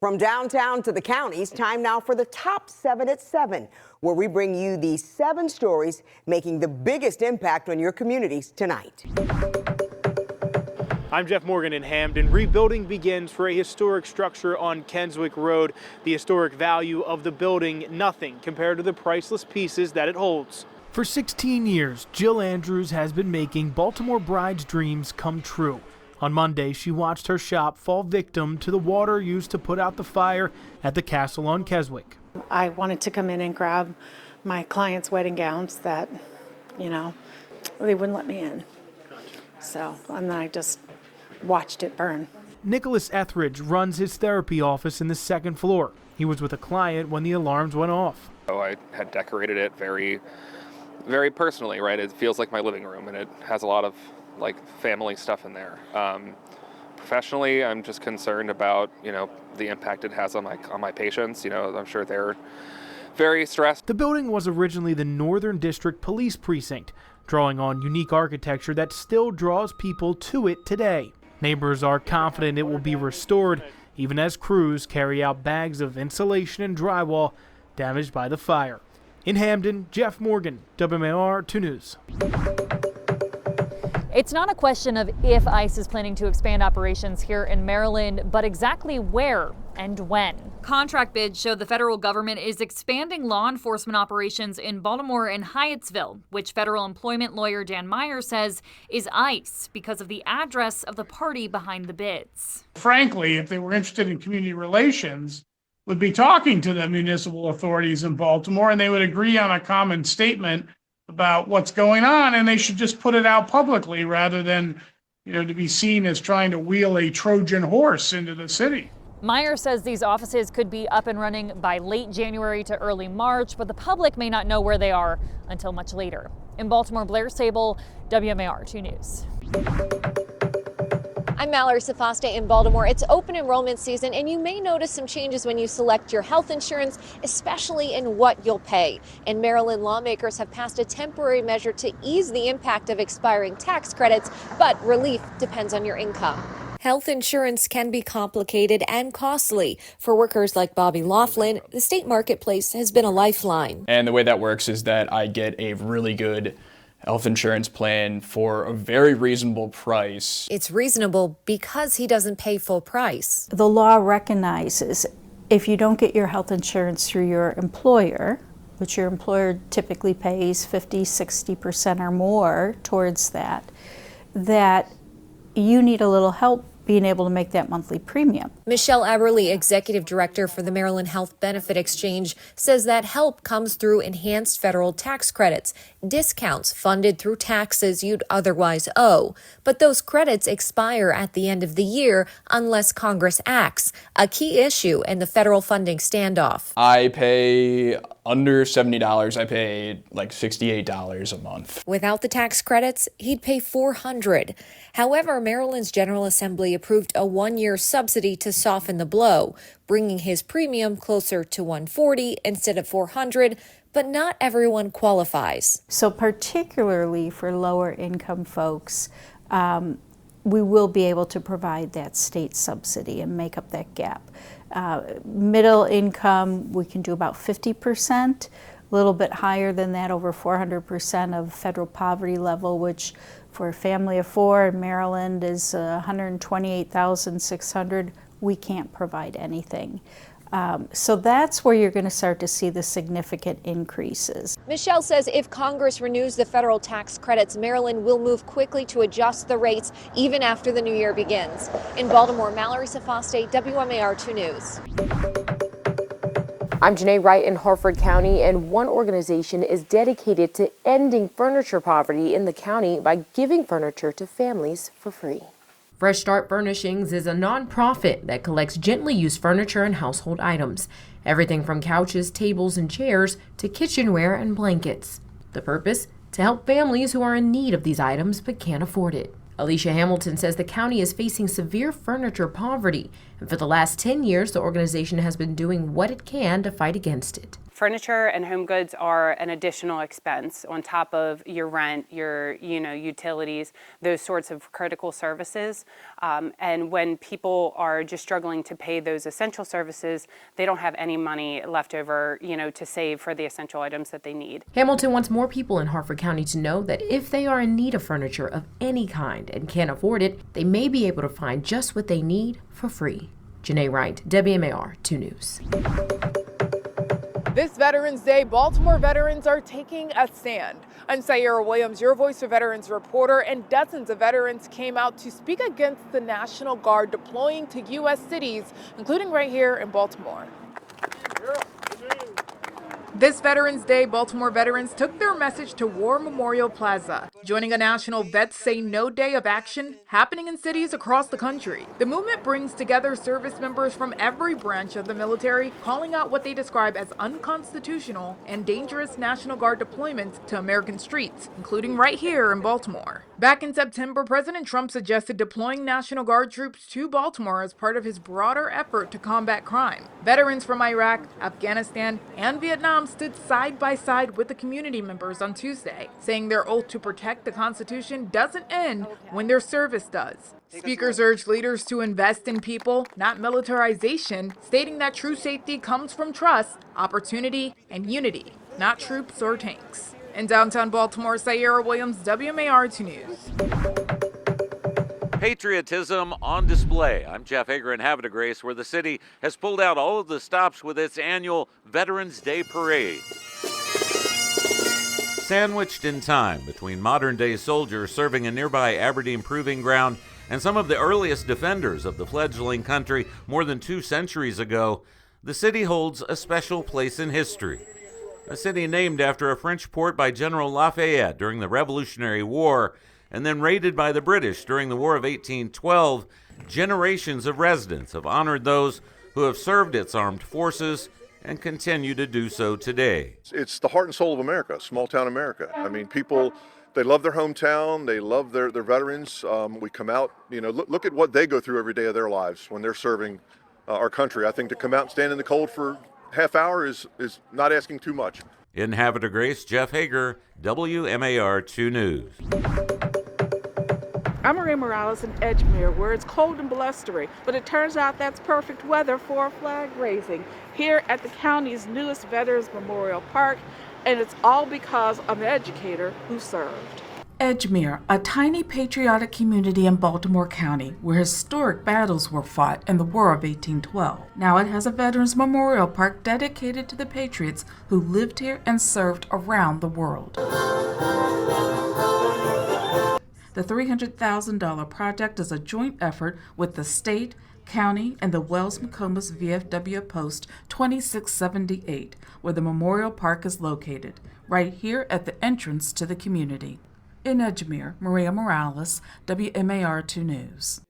From downtown to the counties, time now for the Top 7 at 7, where we bring you the 7 stories making the biggest impact on your communities tonight. I'm Jeff Morgan in Hamden. Rebuilding begins for a historic structure on Keswick Road. The historic value of the building, nothing compared to the priceless pieces that it holds. For 16 years, Jill Andrews has been making Baltimore brides' dreams come true. On Monday, she watched her shop fall victim to the water used to put out the fire at the castle on Keswick. I wanted to come in and grab my clients' wedding gowns that, they wouldn't let me in. So, and then I just watched it burn. Nicholas Etheridge runs his therapy office in the 2nd floor. He was with a client when the alarms went off. I had decorated it very, very personally, right? It feels like my living room, and it has a lot of family stuff in there. Professionally, I'm just concerned about, the impact it has on my patients. I'm sure they're very stressed. The building was originally the Northern District Police Precinct, drawing on unique architecture that still draws people to it today. Neighbors are confident it will be restored, even as crews carry out bags of insulation and drywall damaged by the fire. In Hamden, Jeff Morgan, WMAR-2 News. It's not a question of if ICE is planning to expand operations here in Maryland, but exactly where and when. Contract bids show the federal government is expanding law enforcement operations in Baltimore and Hyattsville, which federal employment lawyer Dan Meyer says is ICE because of the address of the party behind the bids. Frankly, if they were interested in community relations, would be talking to the municipal authorities in Baltimore, and they would agree on a common statement about what's going on, and they should just put it out publicly rather than, to be seen as trying to wheel a Trojan horse into the city. Meyer says these offices could be up and running by late January to early March, but the public may not know where they are until much later. In Baltimore, Blair Sable, WMAR-2 News. I'm Mallory Safaste in Baltimore. It's open enrollment season, and you may notice some changes when you select your health insurance, especially in what you'll pay. And Maryland lawmakers have passed a temporary measure to ease the impact of expiring tax credits, but relief depends on your income. Health insurance can be complicated and costly. For workers like Bobby Laughlin, the state marketplace has been a lifeline. And the way that works is that I get a really good health insurance plan for a very reasonable price. It's reasonable because he doesn't pay full price. The law recognizes if you don't get your health insurance through your employer, which your employer typically pays 50-60% or more towards that you need a little help being able to make that monthly premium. Michelle Eberly, executive director for the Maryland Health Benefit Exchange, says that help comes through enhanced federal tax credits, discounts funded through taxes you'd otherwise owe. But those credits expire at the end of the year unless Congress acts, a key issue in the federal funding standoff. I pay under $70. I pay like $68 a month. Without the tax credits, he'd pay $400. However, Maryland's General Assembly approved a 1-year subsidy to soften the blow, bringing his premium closer to $140 instead of $400, but not everyone qualifies. So particularly for lower income folks, we will be able to provide that state subsidy and make up that gap. Middle income, we can do about 50%, a little bit higher than that, over 400% of federal poverty level, which for a family of 4 in Maryland is $128,600. We can't provide anything. So that's where you're going to start to see the significant increases. Michelle says if Congress renews the federal tax credits, Maryland will move quickly to adjust the rates even after the new year begins. In Baltimore, Mallory Safaste, WMAR-2 News. I'm Janae Wright in Harford County, and one organization is dedicated to ending furniture poverty in the county by giving furniture to families for free. Fresh Start Furnishings is a nonprofit that collects gently used furniture and household items, everything from couches, tables, and chairs to kitchenware and blankets. The purpose? To help families who are in need of these items but can't afford it. Alicia Hamilton says the county is facing severe furniture poverty, and for the last 10 years, the organization has been doing what it can to fight against it. Furniture and home goods are an additional expense on top of your rent, your utilities, those sorts of critical services. And when people are just struggling to pay those essential services, they don't have any money left over, to save for the essential items that they need. Hamilton wants more people in Harford County to know that if they are in need of furniture of any kind and can't afford it, they may be able to find just what they need for free. Janae Wright, WMAR-2 News. This Veterans Day, Baltimore veterans are taking a stand. I'm Sayera Williams, your Voice of Veterans reporter, and dozens of veterans came out to speak against the National Guard deploying to U.S. cities, including right here in Baltimore. This Veterans Day, Baltimore veterans took their message to War Memorial Plaza, joining a national Vets Say No Day of action happening in cities across the country. The movement brings together service members from every branch of the military, calling out what they describe as unconstitutional and dangerous National Guard deployments to American streets, including right here in Baltimore. Back in September, President Trump suggested deploying National Guard troops to Baltimore as part of his broader effort to combat crime. Veterans from Iraq, Afghanistan, and Vietnam stood side by side with the community members on Tuesday, saying their oath to protect the Constitution doesn't end when their service does. Speakers urged leaders to invest in people, not militarization, stating that true safety comes from trust, opportunity, and unity, not troops or tanks. In downtown Baltimore, Sayera Williams, WMAR-2 News. Patriotism on display. I'm Jeff Hager in Havre de Grace, where the city has pulled out all of the stops with its annual Veterans Day Parade. Sandwiched in time between modern-day soldiers serving in nearby Aberdeen Proving Ground and some of the earliest defenders of the fledgling country more than 2 centuries ago, the city holds a special place in history. A city named after a French port by General Lafayette during the Revolutionary War, and then raided by the British during the War of 1812, generations of residents have honored those who have served its armed forces and continue to do so today. It's the heart and soul of America, small town America. I mean, people, they love their hometown, they love their veterans. We come out, look at what they go through every day of their lives when they're serving our country. I think to come out and stand in the cold for half hour is not asking too much. In Havre de Grace, Jeff Hager, WMAR-2 News. I'm Maria Morales in Edgemere, where it's cold and blustery, but it turns out that's perfect weather for flag raising here at the county's newest Veterans Memorial Park, and it's all because of an educator who served. Edgemere, a tiny patriotic community in Baltimore County where historic battles were fought in the War of 1812. Now it has a Veterans Memorial Park dedicated to the patriots who lived here and served around the world. The $300,000 project is a joint effort with the state, county, and the Wells-McComas VFW Post 2678, where the Memorial Park is located, right here at the entrance to the community. In Edgemere, Maria Morales, WMAR-2 News.